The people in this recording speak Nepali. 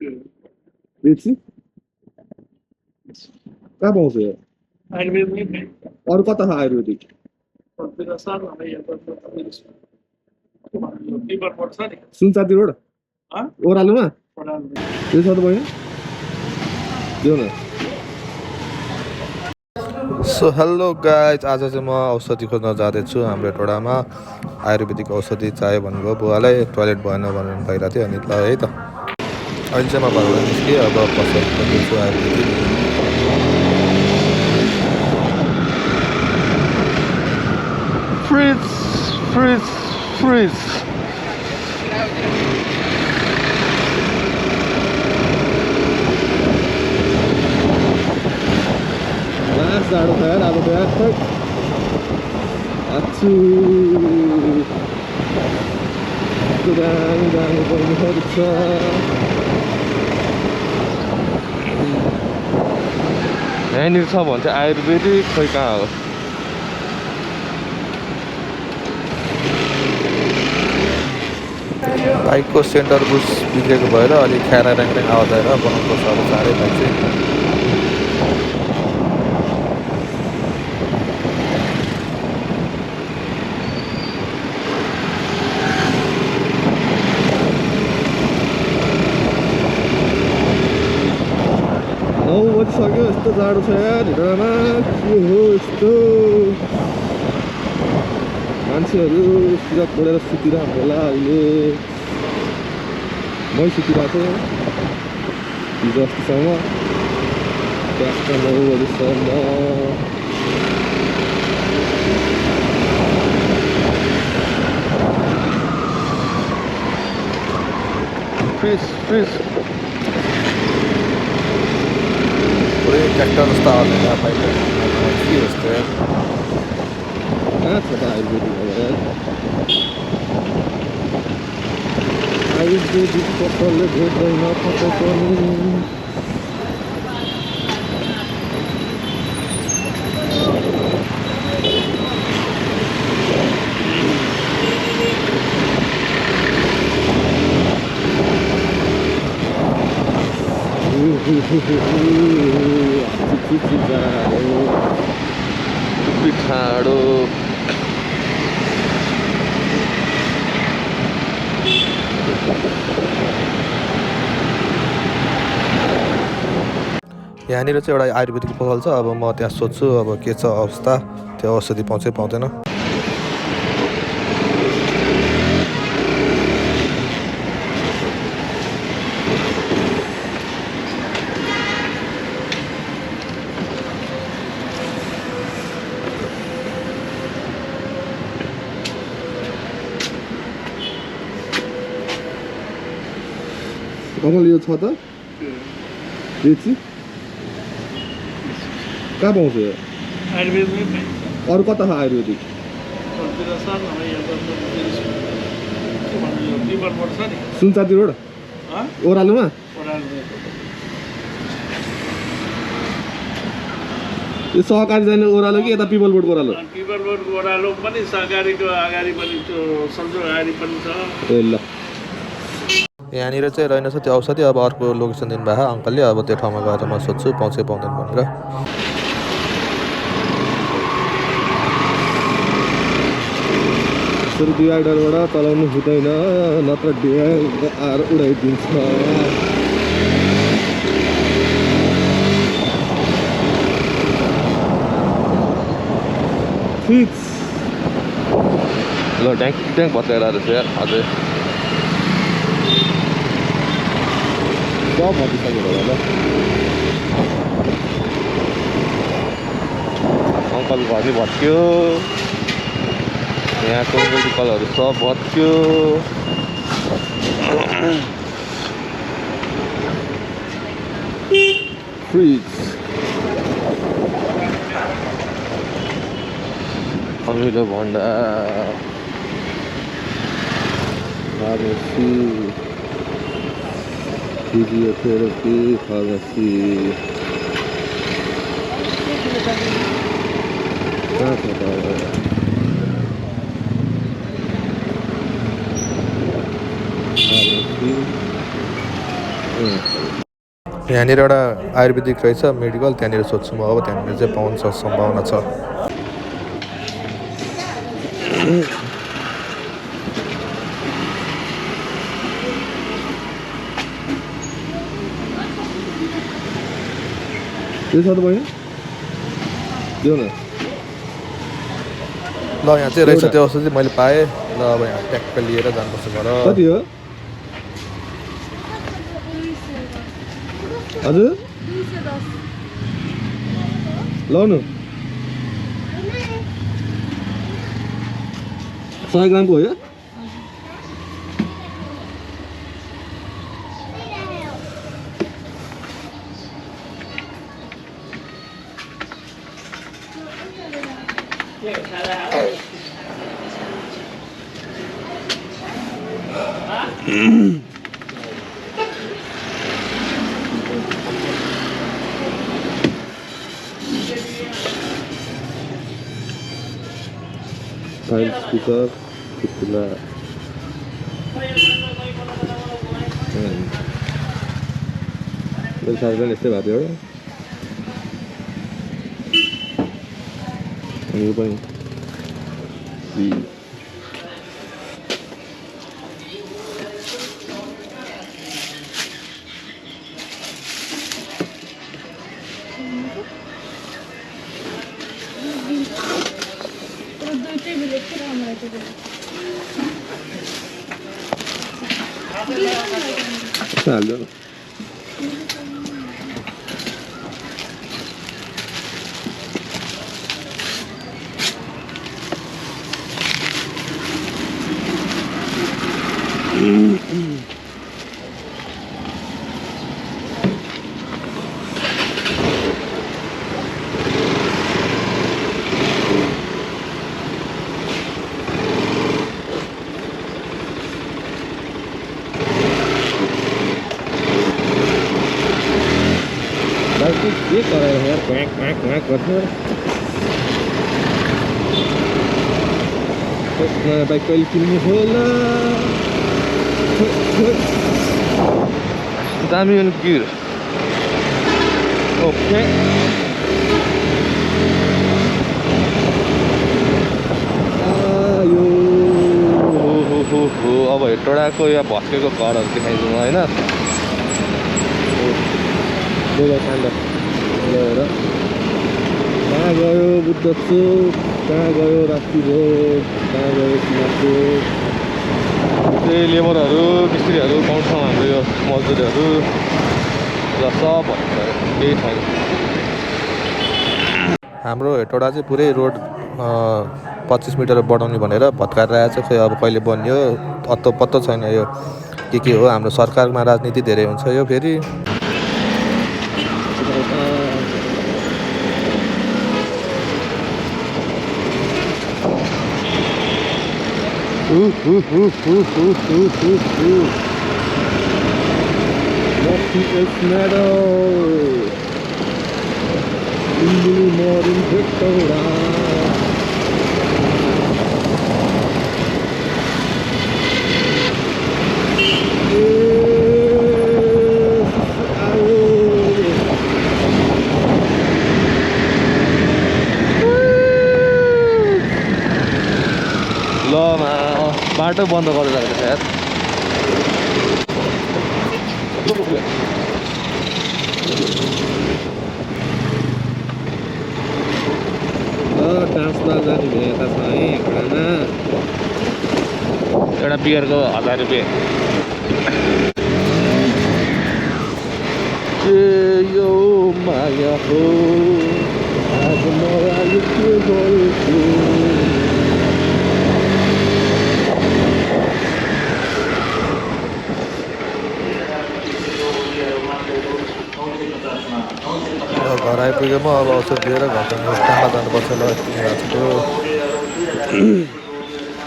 बेसी कहाँ पाउँछ यो आयुर्वेदमै अरू कता छ आयुर्वेदिक सुनचाँदी रोड ओह्रालोमा त्यो छ त बहिनी देऊ न सो हेलो गाइज, आज चाहिँ म औषधि खोज्न जाँदैछु हाम्रो टोडामा। आयुर्वेदिक औषधि चाहियो भन्नुभयो बुवालाई, टोयलेट भएन भनेर भइरहेको थियो। अनि ल है त अहिले चाहिँ म घरबाट निस्केँ। अब पसल खोज्दैछु आयुर्वेदिक। फ्रिज फ्रिज फ्रिज जाडो छ यार अब त यार खै अच्छु दामी दामी बहिनीहरू छ यहाँनिर छ भने चाहिँ आयुर्वेदिक खोइ कहाँ हो। बाइकको सेन्टर बुस बिग्रेको भएर अलिक ख्यारा ऱ्याङ आवाज आएर बनाउनु पर्छ अब चाँडै बाइक चाहिँ। बजिसक्यो यस्तो जाडो छ यार हिँड्नमा के हो यस्तो मान्छेहरू पुरा पढेर सुतिरहेको होला अहिले मै सुतिरहेको थिएँ हिजो अस्तिसम्म 9 बजीसम्म फ्रिज फ्रिज पुरै ट्र्याक्टर जस्तो आवाज आएर बाइक के जस्तो यार। कहाँ छ त आयुर्वेदिक अब यार आयुर्वेदिक पसलले भेट्दैन पक्कै पनि पिठाडो यहाँनिर चाहिँ एउटा आयुर्वेदिक पसल छ। अब म त्यहाँ सोध्छु अब के छ अवस्था, त्यो औषधि पाउँछ पाउँदैन। कमल यो छ त बेची कहाँ पाउँछ यो आयुर्वेदमै अरू कता छ आयुर्वेदिक सुनचाँदी रोड ओह्रालोमा यो सहकारी जाने ओह्रालो कि यता पिपल बोर्डको ओह्रालो पिपल बोर्डको ओह्रालो पनि सहकारीको अगाडि पनि त्यो सन्जो अगाडि पनि छ। ए ल यहाँनिर चाहिँ रहेनछ त्यो औषधि। अब अर्को लोकेसन दिनुभएको अङ्कलले, अब त्यो ठाउँमा गएर म सोध्छु पाउँछ पाउँदैन भनेर। यसरी डिभाइडरबाट चलाउनु हुँदैन नत्र डिभाइड आएर उडाइदिन्छ फिक्स ल ट्याङ्क ट्याङ्क भत्काएर रहेछ यार अझै सब हटिसक्यो होला ल अङ्कल घर नि भत्क्यो, यहाँको मेडिकलहरू सब भत्क्यो। फ्रिज अमिलो भण्डार फार्मेसी फिजियोथेरापी फार्मेसी कहाँ छ त फार्मेसी यहाँनिर एउटा आयुर्वेदिक रहेछ मेडिकल, त्यहाँनिर सोध्छु म अब, त्यहाँनिर चाहिँ पाउँछ सम्भावना छ। त्यो छ त बहिनी देऊ न। ल यहाँ चाहिँ रहेछ त्यो औषधि मैले पाएँ। ल अब यहाँ ट्याक्क लिएर जानुपर्छ घर। कति हो हजुर लाउनु 100 ग्रामको हो यो। फाइल स्पिकर खुला मेरो साथीलाई यस्तै भएको थियो एउटा यो पनि हाल्नु न। के करायो यार क्वाक क्वाक क्वाक गर्छ। नयाँ बाइक कहिले किन्नु होला। दामी अनि गिर ओके। हो अब हेटोडाको या भत्केको घरहरू देखाइदिउँ होइन। हेर कहाँ गयो बुद्ध चोक, कहाँ गयो राप्ती रोड, कहाँ गयो सिमाको। त्यही लेबरहरू मिस्त्रीहरू पाउँछौँ हाम्रो यो मजदुरहरू र सब केही छैन। हाम्रो हेटौडा चाहिँ पुरै रोड 25 मिटर बढाउने भनेर भत्काएर आएको छ। खोइ अब कहिले बन्यो अत्तो पत्तो छैन यो के हो। हाम्रो सरकारमा राजनीति धेरै हुन्छ यो फेरि। Nothing else matters. More in Victoria. बाटो बन्द गरेर राखेको छ यार। डान्समा जाने भेटा छ है खाना। एउटा बियरको 1000 रुपियाँ। यो माया हो आज मलाई के गर्छु। घर आइपुग्यो म अब औषध दिएर घर जानु जानुपर्छ। ल